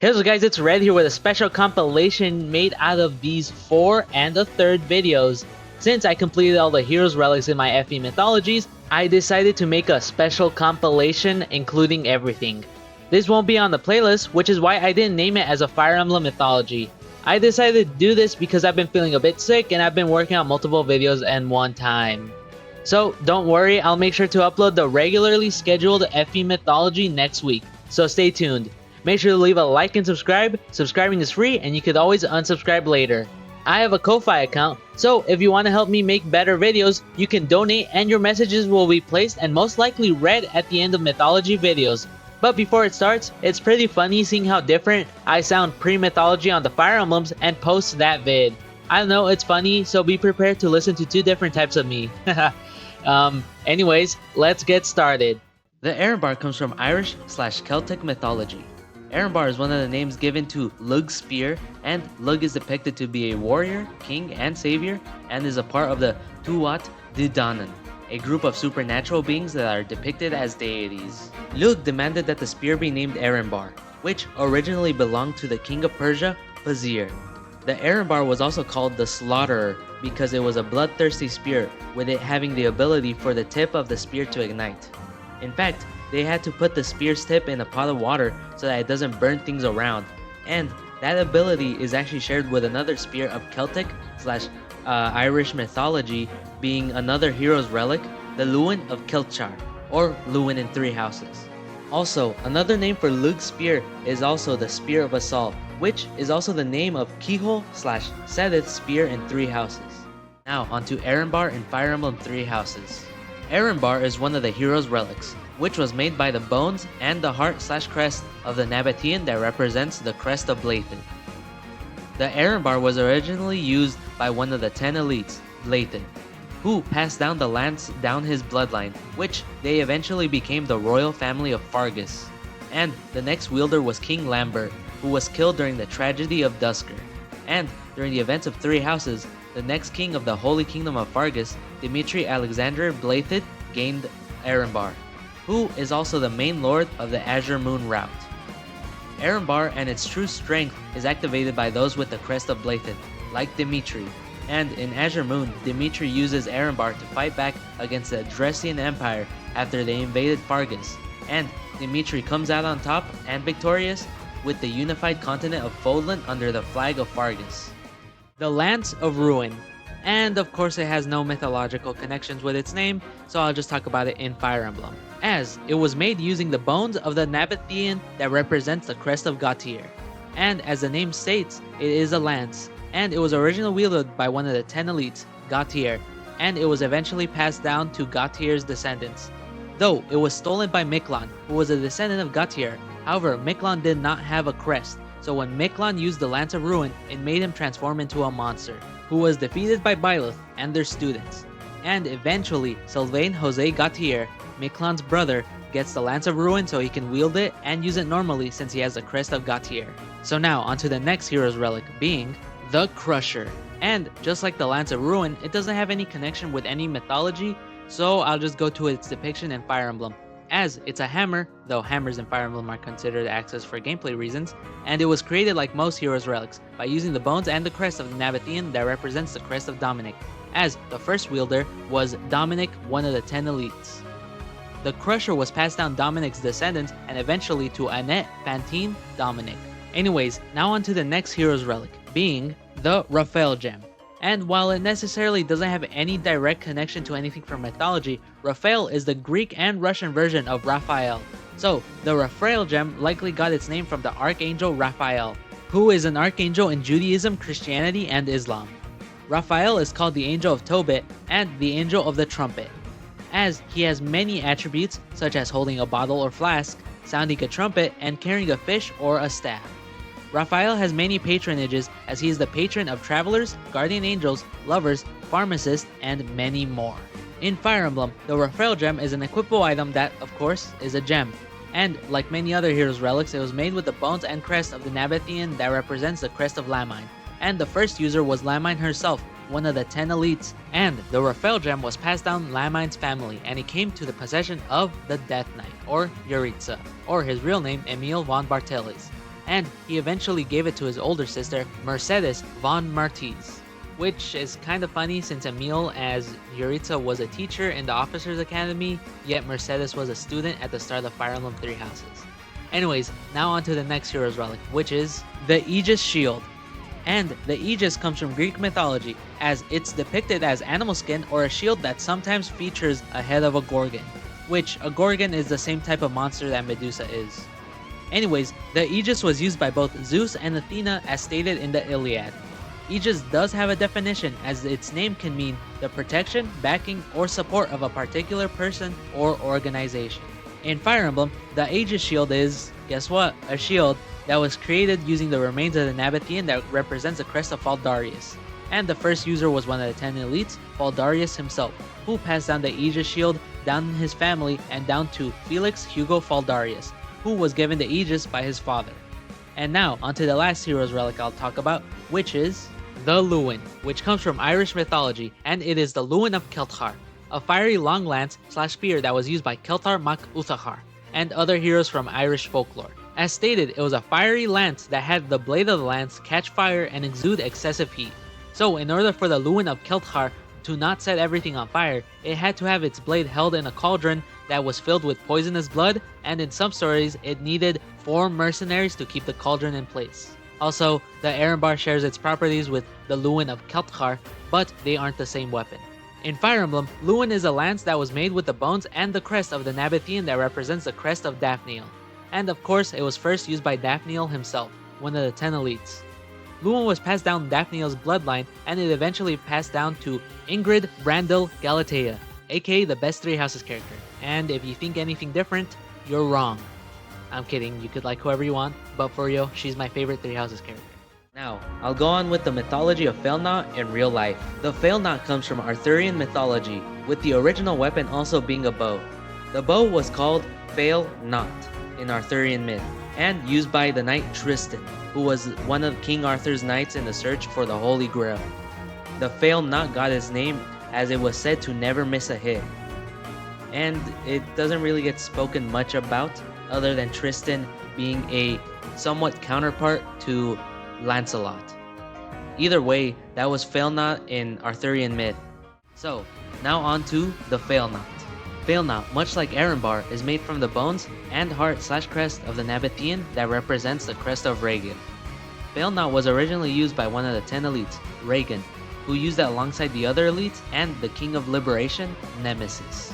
Hey so guys, it's Red here with a special compilation made out of these 4 and a third videos. Since I completed all the heroes relics in my FE mythologies, I decided to make a special compilation including everything. This won't be on the playlist, which is why I didn't name it as a Fire Emblem mythology. I decided to do this because I've been feeling a bit sick and I've been working on multiple videos at one time. So don't worry, I'll make sure to upload the regularly scheduled FE mythology next week, so stay tuned. Make sure to leave a like and subscribe. Subscribing is free and you could always unsubscribe later. I have a Ko-Fi account, so if you want to help me make better videos, you can donate and your messages will be placed and most likely read at the end of mythology videos. But before it starts, it's pretty funny seeing how different I sound pre-mythology on the Fire Emblems and post that vid. I know it's funny, so be prepared to listen to 2 different types of me. Anyways, let's get started. The Erenbar comes from Irish/Celtic mythology. Erenbar is one of the names given to Lug's spear, and Lug is depicted to be a warrior, king, and savior, and is a part of the Tuatha De Danann, a group of supernatural beings that are depicted as deities. Lug demanded that the spear be named Erenbar, which originally belonged to the king of Persia, Pazir. The Erenbar was also called the Slaughterer because it was a bloodthirsty spear, with it having the ability for the tip of the spear to ignite. In fact, they had to put the spear's tip in a pot of water so that it doesn't burn things around, and that ability is actually shared with another spear of Celtic/Irish mythology, being another hero's relic, the Lewin of Kilchar, or Lewin in 3 houses. Also, another name for Lug's spear is also the Spear of Assault, which is also the name of Kihol/Sedith's spear in 3 houses. Now onto Erenbar in Fire Emblem 3 houses. Erenbar is one of the hero's relics, which was made by the bones and the heart/crest of the Nabatean that represents the crest of Blythid. The Erenbar was originally used by one of the 10 elites, Blythid, who passed down the lance down his bloodline, which they eventually became the royal family of Fargus. And the next wielder was King Lambert, who was killed during the tragedy of Duscur. And during the events of 3 houses, the next king of the Holy Kingdom of Fargus, Dimitri Alexander Blythid, gained Erenbar, who is also the main lord of the Azure Moon route. Erenbar and its true strength is activated by those with the crest of Blythid, like Dimitri, and in Azure Moon, Dimitri uses Erenbar to fight back against the Dressian Empire after they invaded Fargus, and Dimitri comes out on top and victorious with the unified continent of Fodlan under the flag of Fargus. The Lance of Ruin. And of course it has no mythological connections with its name, so I'll just talk about it in Fire Emblem, as it was made using the bones of the Nabatean that represents the crest of Gautier. And as the name states, it is a lance, and it was originally wielded by one of the 10 elites, Gautier, and it was eventually passed down to Gautier's descendants. Though it was stolen by Miklon, who was a descendant of Gautier. However, Miklon did not have a crest, so when Miklon used the Lance of Ruin, it made him transform into a monster, who was defeated by Byleth and their students. And eventually, Sylvain Jose Gautier, Miklon's brother, gets the Lance of Ruin so he can wield it and use it normally since he has the crest of Gautier. So now onto the next hero's relic, being the Crusher. And just like the Lance of Ruin, it doesn't have any connection with any mythology, so I'll just go to its depiction in Fire Emblem, as it's a hammer, though hammers in Fire Emblem are considered access for gameplay reasons, and it was created like most heroes' relics, by using the bones and the crest of the Nabatean that represents the crest of Dominic, as the first wielder was Dominic, one of the 10 elites. The Crusher was passed down Dominic's descendants and eventually to Annette, Fantine, Dominic. Anyways, now on to the next hero's relic, being the Raphael Gem. And while it necessarily doesn't have any direct connection to anything from mythology, Raphael is the Greek and Russian version of Raphael. So, the Raphael Gem likely got its name from the Archangel Raphael, who is an archangel in Judaism, Christianity, and Islam. Raphael is called the Angel of Tobit and the Angel of the Trumpet, as he has many attributes such as holding a bottle or flask, sounding a trumpet, and carrying a fish or a staff. Raphael has many patronages as he is the patron of travelers, guardian angels, lovers, pharmacists, and many more. In Fire Emblem, the Raphael Gem is an equipable item that, of course, is a gem. And like many other heroes' relics, it was made with the bones and crest of the Nabatean that represents the crest of Lamine. And the first user was Lamine herself, one of the 10 elites. And the Raphael Gem was passed down Lamine's family, and it came to the possession of the Death Knight, or Yuritsa, or his real name Emil von Barteles. and he eventually gave it to his older sister, Mercedes von Martiz. Which is kind of funny since Emil as Yuritsa was a teacher in the Officers Academy, yet Mercedes was a student at the start of Fire Emblem Three Houses. Anyways, now on to the next hero's relic, which is the Aegis Shield. And the Aegis comes from Greek mythology, as it's depicted as animal skin or a shield that sometimes features a head of a gorgon, which a gorgon is the same type of monster that Medusa is. Anyways, the Aegis was used by both Zeus and Athena as stated in the Iliad. Aegis does have a definition, as its name can mean the protection, backing, or support of a particular person or organization. In Fire Emblem, the Aegis shield is, guess what, a shield that was created using the remains of the Nabatean that represents the crest of Faldarius. And the first user was one of the 10 elites, Faldarius himself, who passed down the Aegis shield down in his family and down to Felix Hugo Faldarius, who was given the Aegis by his father. And now, onto the last hero's relic I'll talk about, which is the Lewin, which comes from Irish mythology, and it is the Lewin of Kelthar, a fiery long lance / spear that was used by Kelthar Mac Uthachar and other heroes from Irish folklore. As stated, it was a fiery lance that had the blade of the lance catch fire and exude excessive heat. So in order for the Lewin of Kelthar to not set everything on fire, it had to have its blade held in a cauldron that was filled with poisonous blood, and in some stories it needed 4 mercenaries to keep the cauldron in place. Also, the Erenbar shares its properties with the Lewin of Kelthar, but they aren't the same weapon. In Fire Emblem, Lewin is a lance that was made with the bones and the crest of the Nabatean that represents the crest of Daphniel. And of course, it was first used by Daphniel himself, one of the 10 elites. Lewin was passed down Daphniel's bloodline, and it eventually passed down to Ingrid Brandel Galatea, aka the best Three Houses character. And if you think anything different, you're wrong. I'm kidding, you could like whoever you want, but for real, she's my favorite Three Houses character. Now, I'll go on with the mythology of Failnaught in real life. The Failnaught comes from Arthurian mythology, with the original weapon also being a bow. The bow was called Failnaught in Arthurian myth, and used by the knight Tristan, who was one of King Arthur's knights in the search for the Holy Grail. The Failnaught got its name as it was said to never miss a hit. And it doesn't really get spoken much about, other than Tristan being a somewhat counterpart to Lancelot. Either way, that was Failnaught in Arthurian myth. So, now on to the Failnaught. Failnaught, much like Erenbar, is made from the bones and heart / crest of the Nabatean that represents the crest of Regan. Failnaught was originally used by one of the 10 elites, Regan, who used it alongside the other elites and the King of Liberation, Nemesis.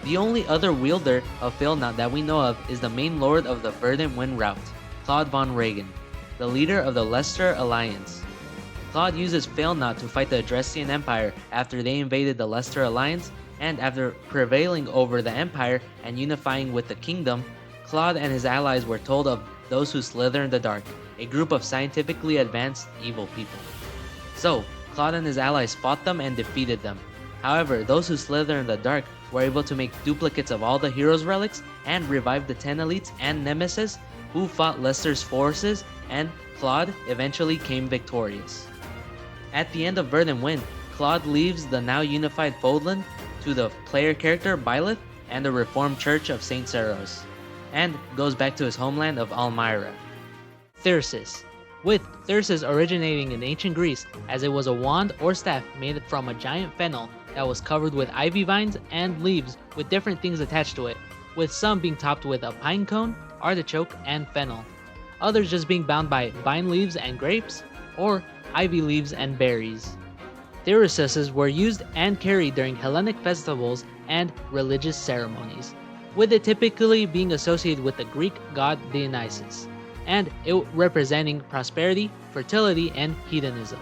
The only other wielder of Failnaught that we know of is the main lord of the Verdant Wind route, Claude von Regan, the leader of the Leicester Alliance. Claude uses Failnaught to fight the Adrestian Empire after they invaded the Leicester Alliance, and after prevailing over the Empire and unifying with the Kingdom, Claude and his allies were told of those who slither in the dark, a group of scientifically advanced evil people. So, Claude and his allies fought them and defeated them. However, those who slither in the dark were able to make duplicates of all the heroes' relics and revive the 10 elites and Nemesis, who fought Leicester's forces, and Claude eventually came victorious. At the end of Verdant Wind, Claude leaves the now unified Fodlan to the player character Byleth and the Reformed Church of St. Serios, and goes back to his homeland of Almyra. Thyrsus, with Thyrsus originating in ancient Greece, as it was a wand or staff made from a giant fennel that was covered with ivy vines and leaves with different things attached to it, with some being topped with a pine cone, artichoke, and fennel, others just being bound by vine leaves and grapes, or ivy leaves and berries. Thyruses were used and carried during Hellenic festivals and religious ceremonies, with it typically being associated with the Greek god Dionysus, and it representing prosperity, fertility, and hedonism.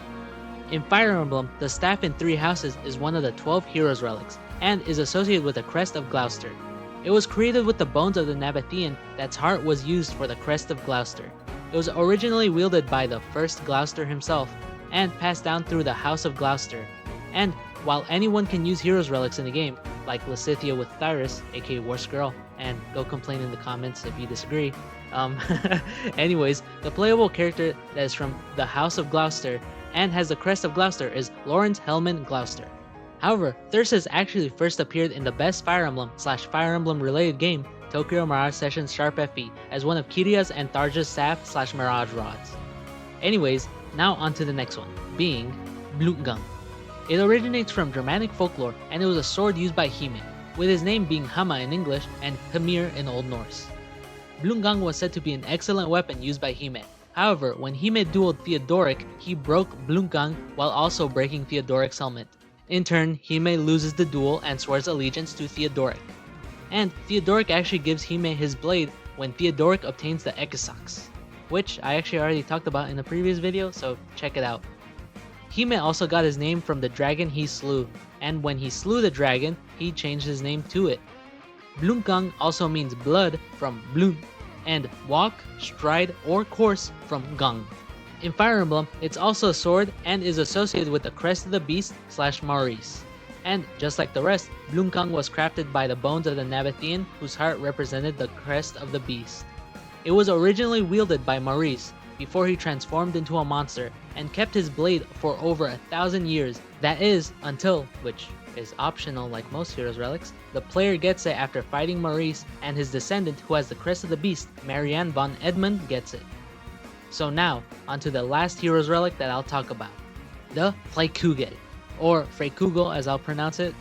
In Fire Emblem, the staff in Three Houses is one of the 12 heroes' relics, and is associated with the crest of Gloucester. It was created with the bones of the Nabatean that's heart was used for the crest of Gloucester. It was originally wielded by the first Gloucester himself, and passed down through the House of Gloucester. And while anyone can use heroes relics in the game, like Lysithea with Thyrus, aka Worst Girl, and go complain in the comments if you disagree. Anyways, the playable character that is from the House of Gloucester and has the crest of Gloucester is Lawrence Hellman Gloucester. However, Thyrsus actually first appeared in the best Fire Emblem / Fire Emblem related game, Tokyo Mirage Session's Sharp FE as one of Kiria's and Tharja's staff/Mirage rods. Anyways, now on to the next one, being Blutgang. It originates from Germanic folklore and it was a sword used by Hime, with his name being Hama in English and Hymir in Old Norse. Blutgang was said to be an excellent weapon used by Hime. However, when Hime dueled Theodoric, he broke Blutgang while also breaking Theodoric's helmet. In turn, Hime loses the duel and swears allegiance to Theodoric. And Theodoric actually gives Hime his blade when Theodoric obtains the Ekisax, which I actually already talked about in a previous video, so check it out. Hime also got his name from the dragon he slew, and when he slew the dragon, he changed his name to it. Blutgang also means blood from Blut, and walk, stride, or course from Gang. In Fire Emblem, it's also a sword and is associated with the crest of the beast / Maurice. And just like the rest, Blutgang was crafted by the bones of the Nabathean whose heart represented the crest of the beast. It was originally wielded by Maurice before he transformed into a monster and kept his blade for over 1,000 years, that is, until, which is optional like most Heroes Relics, the player gets it after fighting Maurice and his descendant who has the crest of the beast, Marianne von Edmund, gets it. So now, onto the last Heroes Relic that I'll talk about, the Freikugel, or Freikugel as I'll pronounce it.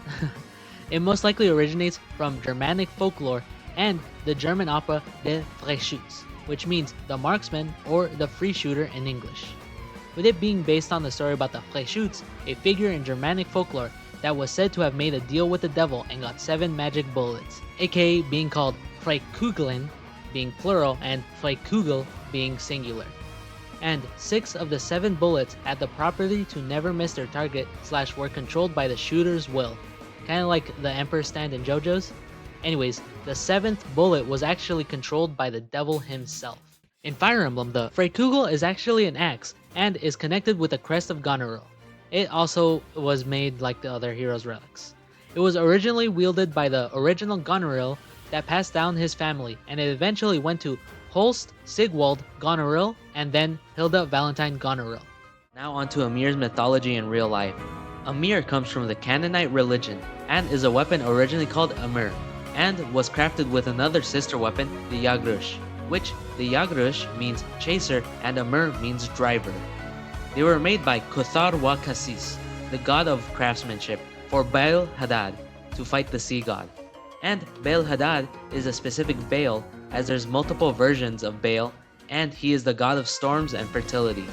It most likely originates from Germanic folklore and the German opera Der Freischütz, which means the marksman or the free shooter in English. With it being based on the story about the Freischütz, a figure in Germanic folklore that was said to have made a deal with the devil and got 7 magic bullets, aka being called Freikugeln, being plural, and Freikugel being singular. And 6 of the 7 bullets had the property to never miss their target / were controlled by the shooter's will. Kinda like the Emperor's Stand in JoJo's. Anyways, the 7th bullet was actually controlled by the devil himself. In Fire Emblem, the Freikugel is actually an axe and is connected with the crest of Goneril. It also was made like the other Heroes Relics. It was originally wielded by the original Goneril that passed down his family, and it eventually went to Holst Sigwald Goneril and then Hilda Valentine Goneril. Now onto Amir's mythology in real life. Amir comes from the Canaanite religion and is a weapon originally called Amir, and was crafted with another sister weapon, the Yagrush, which the Yagrush means chaser and Amir means driver. They were made by Kuthar wa Kassis, the god of craftsmanship, for Baal Hadad, to fight the sea god. And Baal Hadad is a specific Baal, as there's multiple versions of Baal, and he is the god of storms and fertility.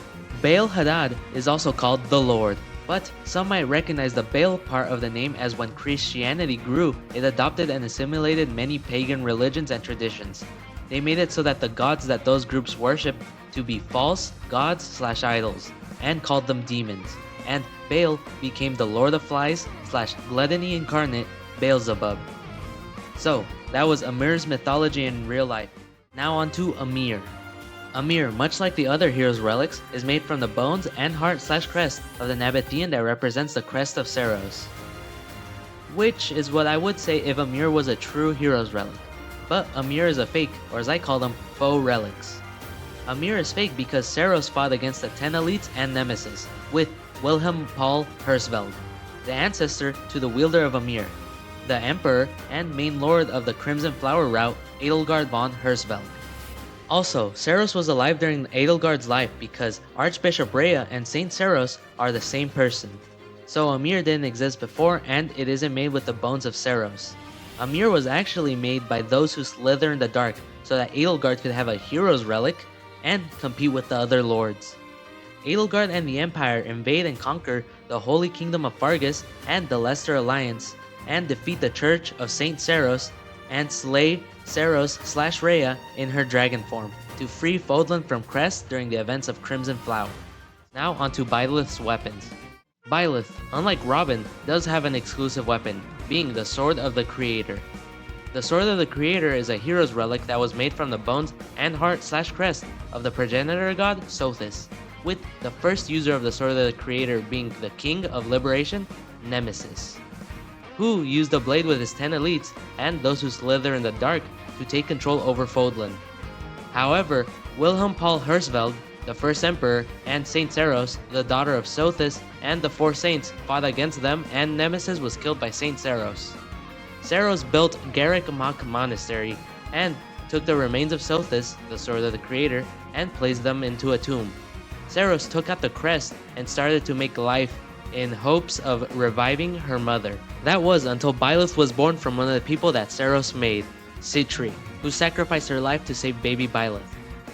Baal Hadad is also called the Lord, but some might recognize the Baal part of the name as when Christianity grew, it adopted and assimilated many pagan religions and traditions. They made it so that the gods that those groups worship to be false gods / idols, and called them demons. And Baal became the Lord of Flies / gluttony incarnate, Beelzebub. So, that was Amir's mythology in real life. Now on to Amir. Amir, much like the other Heroes Relics, is made from the bones and heart / crest of the Nabathean that represents the crest of Serios. Which is what I would say if Amir was a true Heroes Relic. But Amir is a fake, or as I call them, faux relics. Amir is fake because Serios fought against the 10 elites and Nemesis, with Wilhelm Paul Hersfeld, the ancestor to the wielder of Amir, the emperor and main lord of the Crimson Flower route, Edelgard von Hersfeld. Also, Serios was alive during Edelgard's life because Archbishop Rhea and Saint Serios are the same person. So Amir didn't exist before, and it isn't made with the bones of Serios. Amir was actually made by those who slither in the dark so that Edelgard could have a hero's relic and compete with the other lords. Edelgard and the Empire invade and conquer the Holy Kingdom of Fargus and the Leicester Alliance, and defeat the Church of Saint Serios and slay Serios / Rhea in her dragon form to free Fodlan from Crest during the events of Crimson Flower. Now onto Byleth's weapons. Byleth, unlike Robin, does have an exclusive weapon, being the Sword of the Creator. The Sword of the Creator is a hero's relic that was made from the bones and heart / crest of the progenitor god Sothis, with the first user of the Sword of the Creator being the King of Liberation, Nemesis, who used the blade with his 10 elites and those who slither in the dark to take control over Fodlan. However, Wilhelm Paul Hersfeld, the first emperor, and Saint Serios, the daughter of Sothis, and the 4 saints fought against them, and Nemesis was killed by Saint Serios. Serios built Garrick Mach Monastery, and took the remains of Sothis, the sword of the creator, and placed them into a tomb. Serios took out the crest and started to make life in hopes of reviving her mother. That was until Byleth was born from one of the people that Serios made, Citri, who sacrificed her life to save baby Byleth.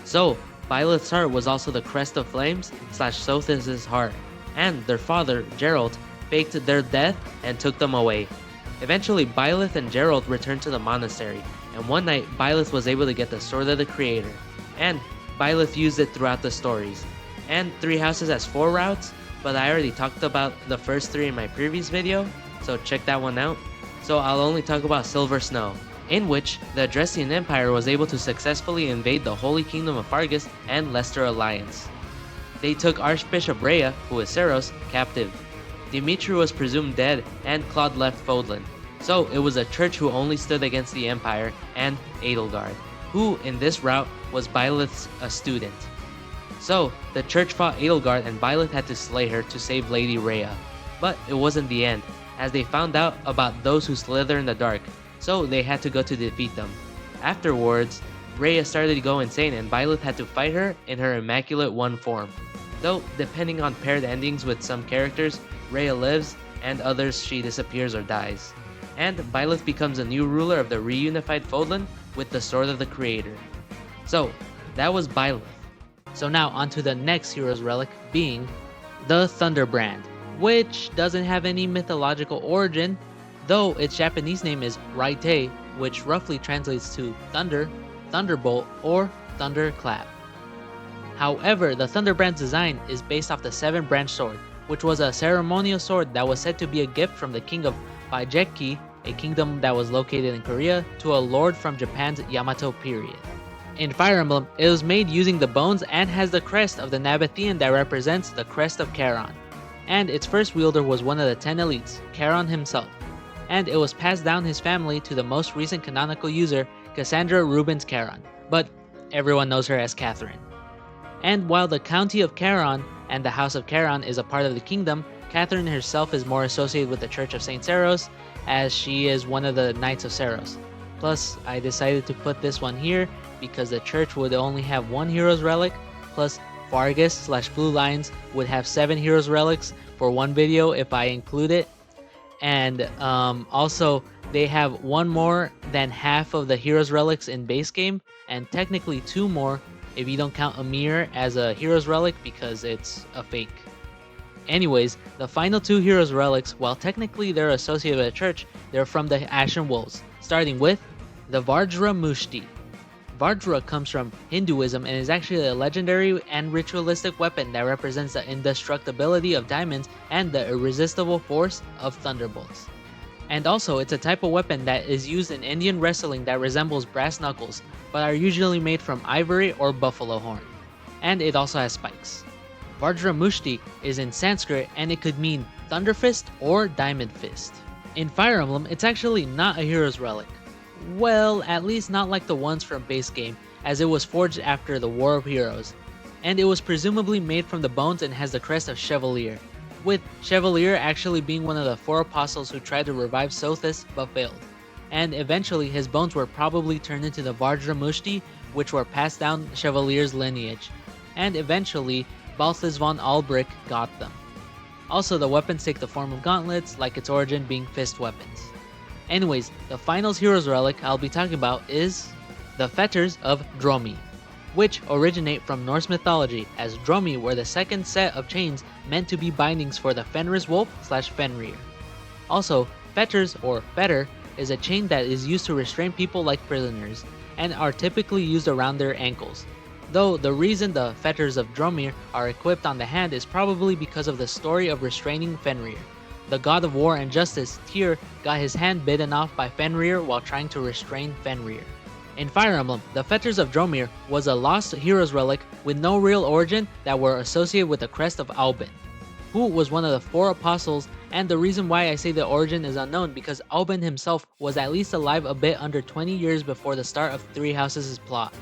So, Byleth's heart was also the crest of flames / Sothis' heart, and their father, Geralt, faked their death and took them away. Eventually, Byleth and Geralt returned to the monastery, and one night Byleth was able to get the sword of the creator, and Byleth used it throughout the stories. And Three Houses has 4 routes, but I already talked about the first 3 in my previous video, so check that one out. So I'll only talk about Silver Snow, in which the Adrestian Empire was able to successfully invade the Holy Kingdom of Fargus and Leicester Alliance. They took Archbishop Rhea, who is Serios, captive. Dimitri was presumed dead, and Claude left Fodlan. So it was a church who only stood against the Empire, and Edelgard, who in this route was Byleth's a student. So the church fought Edelgard and Byleth had to slay her to save Lady Rhea. But it wasn't the end, as they found out about those who slither in the dark, so they had to go to defeat them. Afterwards, Rhea started to go insane and Byleth had to fight her in her Immaculate One form. Though, depending on paired endings with some characters, Rhea lives, and others she disappears or dies. And Byleth becomes a new ruler of the reunified Fodlan with the Sword of the Creator. So, that was Byleth. So now onto the next hero's relic, being the Thunderbrand, which doesn't have any mythological origin, though its Japanese name is Raitei, which roughly translates to thunder, thunderbolt, or thunderclap. However, the Thunderbrand's design is based off the 7-branch sword, which was a ceremonial sword that was said to be a gift from the king of Baekje, a kingdom that was located in Korea, to a lord from Japan's Yamato period. In Fire Emblem, it was made using the bones and has the crest of the Nabathean that represents the crest of Charon. And its first wielder was one of the 10 elites, Charon himself. And it was passed down his family to the most recent canonical user, Cassandra Rubens Charon, but everyone knows her as Catherine. And while the county of Charon and the house of Charon is a part of the kingdom, Catherine herself is more associated with the Church of Saint Serios, as she is one of the Knights of Serios. Plus, I decided to put this one here because the church would only have 1 hero's relic, plus Fargus / Blue Lions would have 7 hero's relics for one video if I include it. And also, they have 1 more than half of the hero's relics in base game, and technically 2 more if you don't count Amir as a hero's relic because it's a fake. Anyways, the final 2 hero's relics, while technically they're associated with the church, they're from the Ashen Wolves, starting with the Vajra Mushti. Vajra comes from Hinduism and is actually a legendary and ritualistic weapon that represents the indestructibility of diamonds and the irresistible force of thunderbolts. And also, it's a type of weapon that is used in Indian wrestling that resembles brass knuckles, but are usually made from ivory or buffalo horn. And it also has spikes. Vajra Mushti is in Sanskrit and it could mean Thunder Fist or Diamond Fist. In Fire Emblem, it's actually not a hero's relic. Well, at least not like the ones from base game, as it was forged after the War of Heroes. And it was presumably made from the bones and has the crest of Chevalier, with Chevalier actually being one of the 4 apostles who tried to revive Sothis but failed. And eventually his bones were probably turned into the Vajra Mushti, which were passed down Chevalier's lineage. And eventually, Balthus von Albric got them. Also, the weapons take the form of gauntlets, like its origin being fist weapons. Anyways, the final hero's relic I'll be talking about is the Fetters of Dromi, which originate from Norse mythology, as Dromi were the second set of chains meant to be bindings for the Fenris wolf / Fenrir. Also, fetters or fetter is a chain that is used to restrain people like prisoners, and are typically used around their ankles. Though the reason the Fetters of Dromir are equipped on the hand is probably because of the story of restraining Fenrir. The god of war and justice, Tyr, got his hand bitten off by Fenrir while trying to restrain Fenrir. In Fire Emblem, the Fetters of Dromir was a lost hero's relic with no real origin that were associated with the crest of Albin, who was one of the 4 apostles, and the reason why I say the origin is unknown because Albin himself was at least alive a bit under 20 years before the start of Three Houses' plot.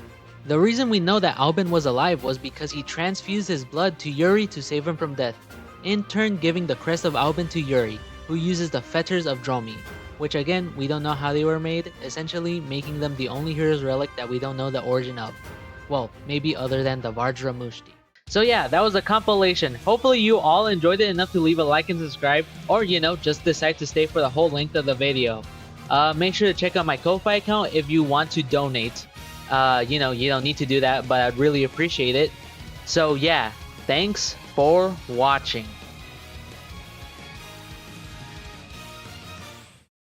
The reason we know that Albin was alive was because he transfused his blood to Yuri to save him from death, in turn giving the crest of Albin to Yuri, who uses the Fetters of Dromi. which again, we don't know how they were made, essentially making them the only Heroes Relic that we don't know the origin of. Well, maybe other than the Vajramushti. So yeah, that was a compilation. Hopefully you all enjoyed it enough to leave a like and subscribe, or just decide to stay for the whole length of the video. Make sure to check out my Ko-Fi account if you want to donate. You don't need to do that, but I'd really appreciate it. So yeah, thanks for watching.